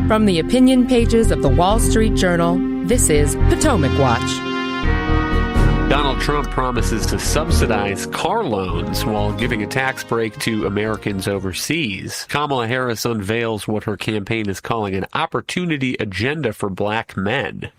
From the opinion pages of the Wall Street Journal, this is Potomac Watch. Donald Trump promises to subsidize car loans while giving a tax break to Americans overseas. Kamala Harris unveils what her campaign is calling an opportunity agenda for black men.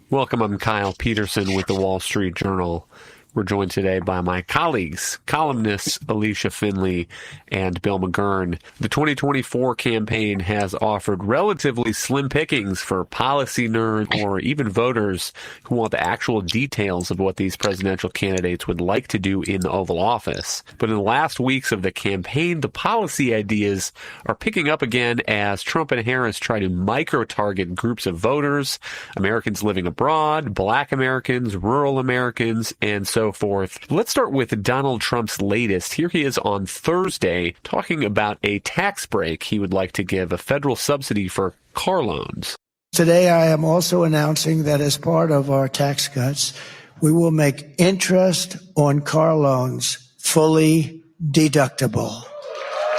Welcome, I'm Kyle Peterson with the Wall Street Journal. We're joined today by my colleagues, columnists Alicia Finley and Bill McGurn. The 2024 campaign has offered relatively slim pickings for policy nerds or even voters who want the actual details of what these presidential candidates would like to do in the Oval Office. But in the last weeks of the campaign, the policy ideas are picking up again as Trump and Harris try to micro-target groups of voters, Americans living abroad, black Americans, rural Americans, and so forth. Let's start with Donald Trump's latest. Here he is on Thursday talking about a tax break he would like to give, a federal subsidy for car loans. Today, I am also announcing that as part of our tax cuts, we will make interest on car loans fully deductible.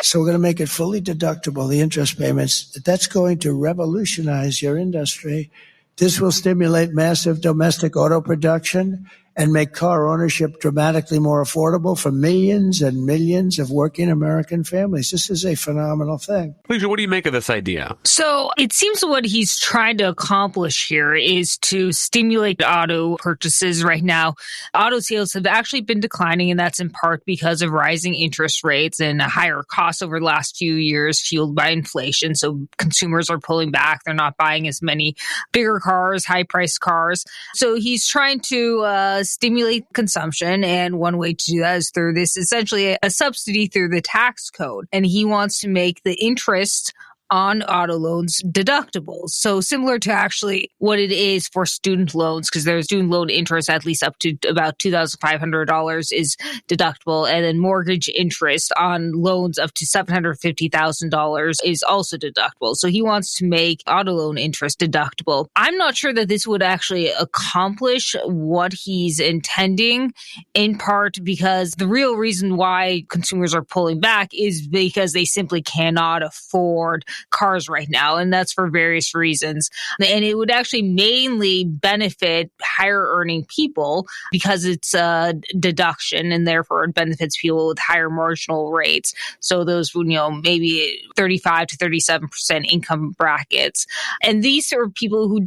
So we're going to make it fully deductible, the interest payments. That's going to revolutionize your industry. This will stimulate massive domestic auto production and make car ownership dramatically more affordable for millions and millions of working American families. This is a phenomenal thing. Alicia, what do you make of this idea? So it seems what he's trying to accomplish here is to stimulate auto purchases right now. Auto sales have actually been declining, and that's in part because of rising interest rates and higher costs over the last few years fueled by inflation. So consumers are pulling back. They're not buying as many bigger cars, high-priced cars. So he's trying to stimulate consumption, and one way to do that is through this, essentially a subsidy through the tax code. And he wants to make the interest on auto loans deductible. So similar to actually what it is for student loans, because there's student loan interest at least up to about $2,500 is deductible. And then mortgage interest on loans up to $750,000 is also deductible. So he wants to make auto loan interest deductible. I'm not sure that this would actually accomplish what he's intending, in part because the real reason why consumers are pulling back is because they simply cannot afford cars right now, and that's for various reasons. And it would actually mainly benefit higher earning people because it's a deduction, and therefore it benefits people with higher marginal rates. So those, maybe 35 to 37% income brackets. And these are people who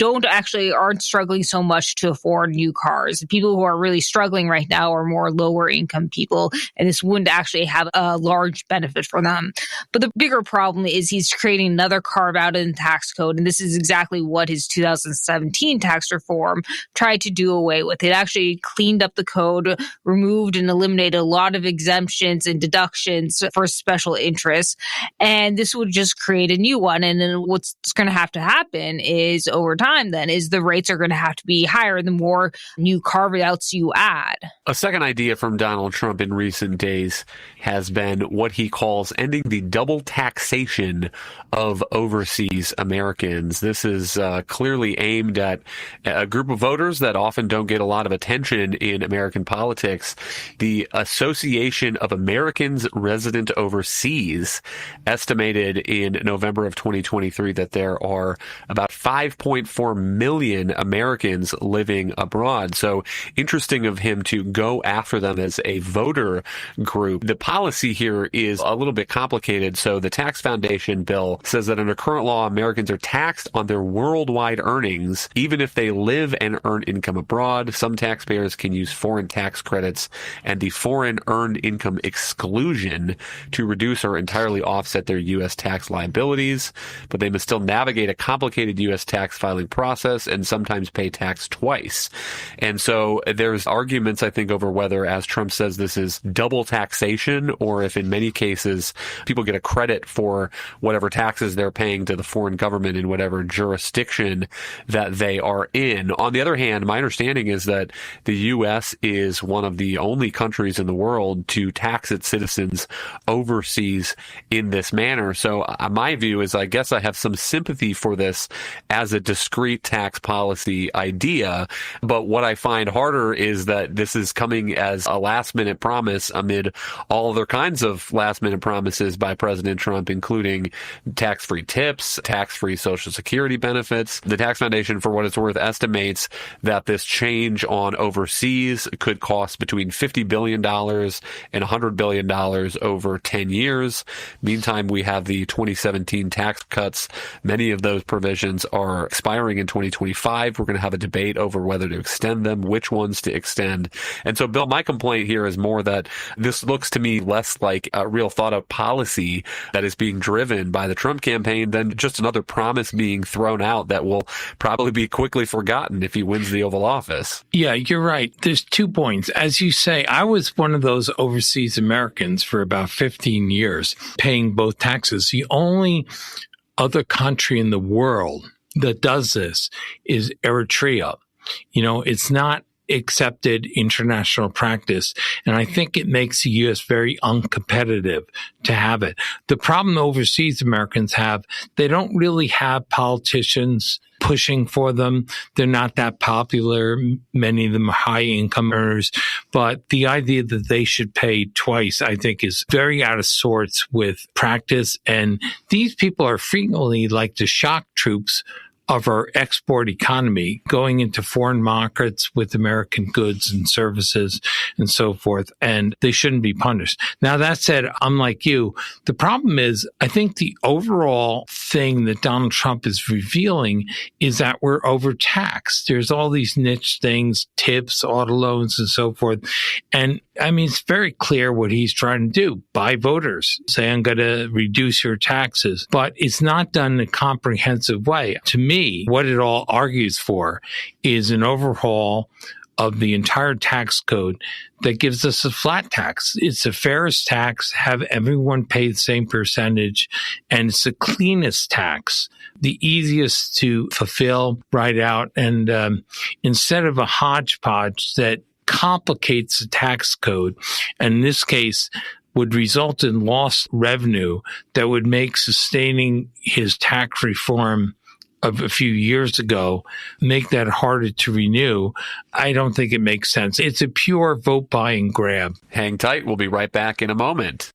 aren't struggling so much to afford new cars. The people who are really struggling right now are more lower income people, and this wouldn't actually have a large benefit for them. But the bigger problem is he's creating another carve out in the tax code. And this is exactly what his 2017 tax reform tried to do away with. It actually cleaned up the code, removed and eliminated a lot of exemptions and deductions for special interests. And this would just create a new one. And then what's going to have to happen is over time then is the rates are going to have to be higher the more new carve outs you add. A second idea from Donald Trump in recent days has been what he calls ending the double taxation of overseas Americans. This is clearly aimed at a group of voters that often don't get a lot of attention in American politics. The Association of Americans Resident Overseas estimated in November of 2023 that there are about 5.4 million Americans living abroad. So interesting of him to go after them as a voter group. The policy here is a little bit complicated. So the Tax Foundation bill says that under current law, Americans are taxed on their worldwide earnings, even if they live and earn income abroad. Some taxpayers can use foreign tax credits and the foreign earned income exclusion to reduce or entirely offset their U.S. tax liabilities, but they must still navigate a complicated U.S. tax filing process and sometimes pay tax twice. And so there's arguments, I think, over whether, as Trump says, this is double taxation, or if in many cases people get a credit for whatever taxes they're paying to the foreign government in whatever jurisdiction that they are in. On the other hand, my understanding is that the U.S. is one of the only countries in the world to tax its citizens overseas in this manner. So my view is I guess I have some sympathy for this as a discrete tax policy idea. But what I find harder is that this is coming as a last-minute promise amid all other kinds of last-minute promises by President Trump, including tax-free tips, tax-free Social Security benefits. The Tax Foundation, for what it's worth, estimates that this change on overseas could cost between $50 billion and $100 billion over 10 years. Meantime, we have the 2017 tax cuts. Many of those provisions are expiring in 2025. We're going to have a debate over whether to extend them, which ones to extend. And so, Bill, my complaint here is more that this looks to me less like a real thought-out policy that is being driven by the Trump campaign than just another promise being thrown out that will probably be quickly forgotten if he wins the Oval Office. Yeah, you're right. There's 2 points. As you say, I was one of those overseas Americans for about 15 years, paying both taxes. The only other country in the world that does this is Eritrea. It's not accepted international practice. And I think it makes the U.S. very uncompetitive to have it. The problem overseas Americans have, they don't really have politicians pushing for them. They're not that popular. Many of them are high income earners. But the idea that they should pay twice, I think, is very out of sorts with practice. And these people are frequently like the shock troops of our export economy, going into foreign markets with American goods and services and so forth, and they shouldn't be punished. Now, that said, I'm like you. The problem is, I think the overall thing that Donald Trump is revealing is that we're overtaxed. There's all these niche things, tips, auto loans, and so forth. And I mean, it's very clear what he's trying to do. Buy voters, say, I'm going to reduce your taxes. But it's not done in a comprehensive way. To me, what it all argues for is an overhaul of the entire tax code that gives us a flat tax. It's the fairest tax, have everyone pay the same percentage, and it's the cleanest tax, the easiest to fulfill, write out, and instead of a hodgepodge that complicates the tax code, and in this case would result in lost revenue that would make sustaining his tax reform of a few years ago, make that harder to renew. I don't think it makes sense. It's a pure vote buying grab. Hang tight. We'll be right back in a moment.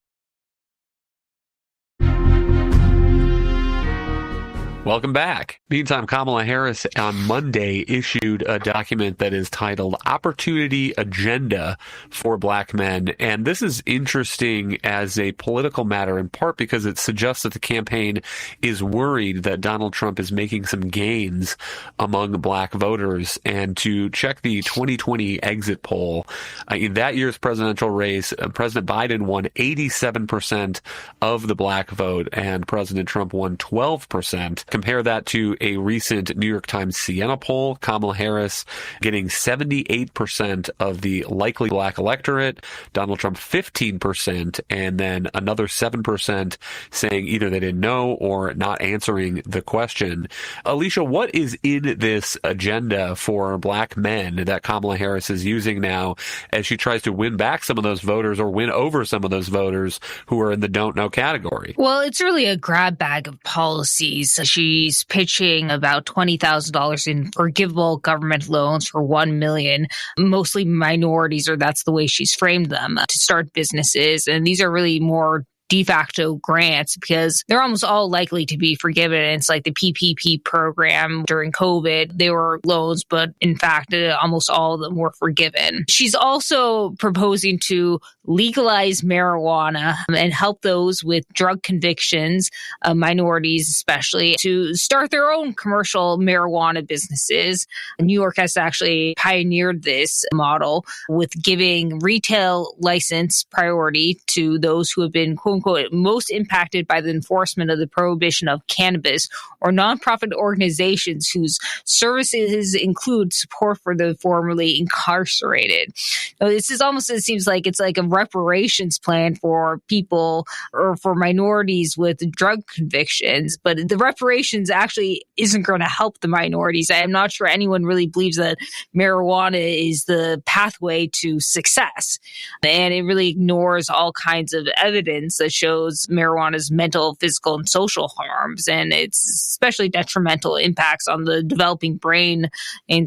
Welcome back. Meantime, Kamala Harris on Monday issued a document that is titled Opportunity Agenda for Black Men. And this is interesting as a political matter, in part because it suggests that the campaign is worried that Donald Trump is making some gains among black voters. And to check the 2020 exit poll, in that year's presidential race, President Biden won 87% of the black vote, and President Trump won 12%. Compare that to a recent New York Times Siena poll, Kamala Harris getting 78% of the likely black electorate, Donald Trump 15%, and then another 7% saying either they didn't know or not answering the question. Alicia, what is in this agenda for black men that Kamala Harris is using now as she tries to win back some of those voters or win over some of those voters who are in the don't know category? Well, it's really a grab bag of policies. She's pitching about $20,000 in forgivable government loans for $1 million, mostly minorities, or that's the way she's framed them, to start businesses. And these are really more de facto grants because they're almost all likely to be forgiven. It's like the PPP program during COVID. They were loans, but in fact, almost all of them were forgiven. She's also proposing to legalize marijuana and help those with drug convictions, minorities especially, to start their own commercial marijuana businesses. New York has actually pioneered this model with giving retail license priority to those who have been, quote unquote, most impacted by the enforcement of the prohibition of cannabis, or nonprofit organizations whose services include support for the formerly incarcerated. Now, this is almost, it seems like it's like a reparations plan for people or for minorities with drug convictions, but the reparations actually isn't going to help the minorities. I'm not sure anyone really believes that marijuana is the pathway to success. And it really ignores all kinds of evidence that shows marijuana's mental, physical, and social harms, and its especially detrimental impacts on the developing brains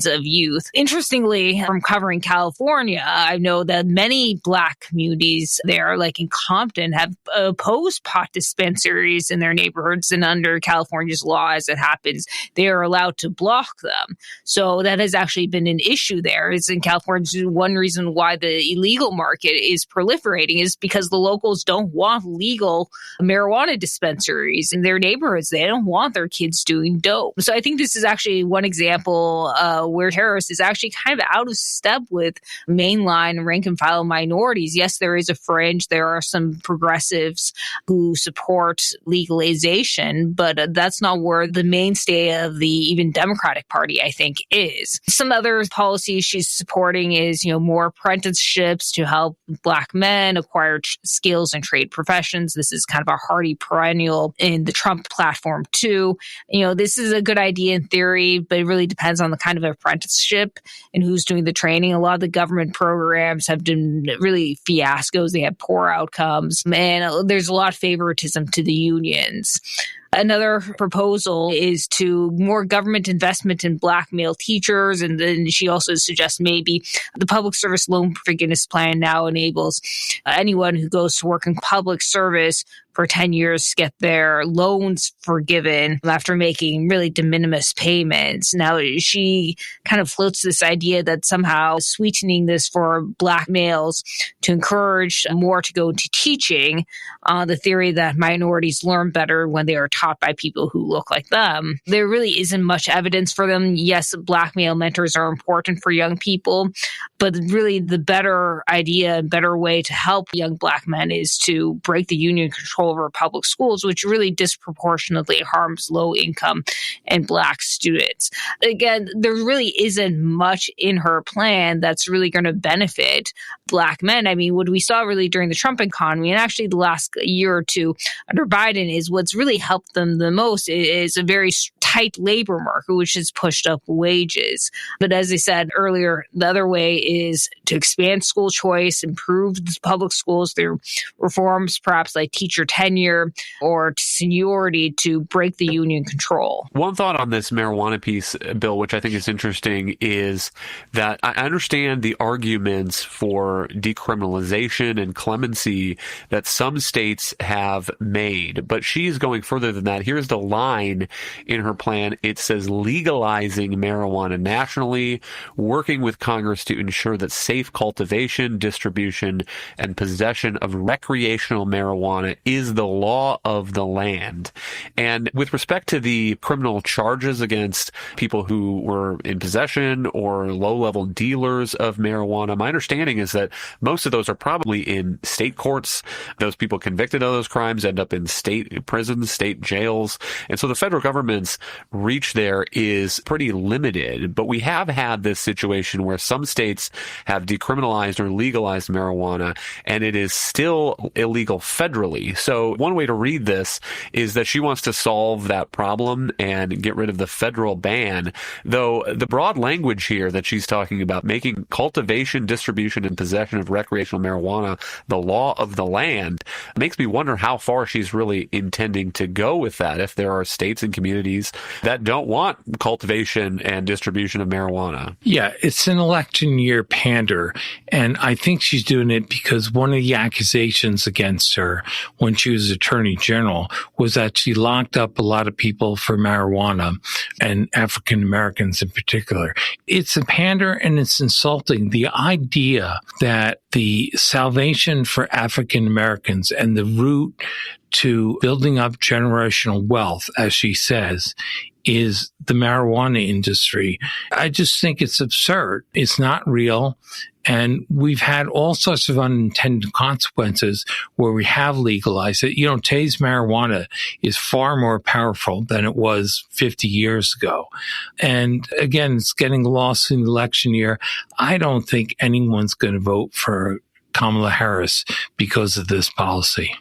of youth. Interestingly, from covering California, I know that many Black communities there, like in Compton, have opposed pot dispensaries in their neighborhoods. And under California's law, as it happens, they are allowed to block them. So that has actually been an issue there. It's in California. One reason why the illegal market is proliferating is because the locals don't want legal marijuana dispensaries in their neighborhoods. They don't want their kids doing dope. So I think this is actually one example where Harris is actually kind of out of step with mainline rank and file minorities. Yes, there is a fringe. There are some progressives who support legalization, but that's not where the mainstay of the even Democratic Party, I think, is. Some other policies she's supporting is, more apprenticeships to help Black men acquire skills and trade professions. This is kind of a hardy perennial in the Trump platform too. This is a good idea in theory, but it really depends on the kind of apprenticeship and who's doing the training. A lot of the government programs have been really fiascos. They have poor outcomes, and there's a lot of favoritism to the unions. Another proposal is to more government investment in Black male teachers. And then she also suggests maybe the public service loan forgiveness plan now enables anyone who goes to work in public service for 10 years get their loans forgiven after making really de minimis payments. Now, she kind of floats this idea that somehow sweetening this for Black males to encourage more to go into teaching, the theory that minorities learn better when they are taught by people who look like them. There really isn't much evidence for them. Yes, Black male mentors are important for young people, but really the better idea and better way to help young Black men is to break the union control over public schools, which really disproportionately harms low-income and Black students. Again, there really isn't much in her plan that's really going to benefit Black men. I mean, what we saw really during the Trump economy, and actually the last year or two under Biden, is what's really helped them the most is a very tight labor market, which has pushed up wages. But as I said earlier, the other way is to expand school choice, improve the public schools through reforms, perhaps like teacher tenure or seniority, to break the union control. One thought on this marijuana piece, Bill, which I think is interesting, is that I understand the arguments for decriminalization and clemency that some states have made, but she's going further than that. Here's the line in her plan. It says legalizing marijuana nationally, working with Congress to ensure that safe cultivation, distribution, and possession of recreational marijuana is the law of the land. And with respect to the criminal charges against people who were in possession or low-level dealers of marijuana, my understanding is that most of those are probably in state courts. Those people convicted of those crimes end up in state prisons, state jails. And so the federal government's reach there is pretty limited. But we have had this situation where some states have decriminalized or legalized marijuana, and it is still illegal federally. So one way to read this is that she wants to solve that problem and get rid of the federal ban, though the broad language here that she's talking about, making cultivation, distribution, and possession of recreational marijuana the law of the land, makes me wonder how far she's really intending to go with that, if there are states and communities that don't want cultivation and distribution of marijuana. Yeah, it's an election year pander, and I think she's doing it because one of the accusations against her when she was Attorney General was that she locked up a lot of people for marijuana, and African Americans in particular. It's a pander, and it's insulting. The idea that the salvation for African Americans and the route to building up generational wealth, as she says, is the marijuana industry. I just think it's absurd. It's not real. And we've had all sorts of unintended consequences where we have legalized it. Today's marijuana is far more powerful than it was 50 years ago. And again, it's getting lost in the election year. I don't think anyone's going to vote for Kamala Harris because of this policy.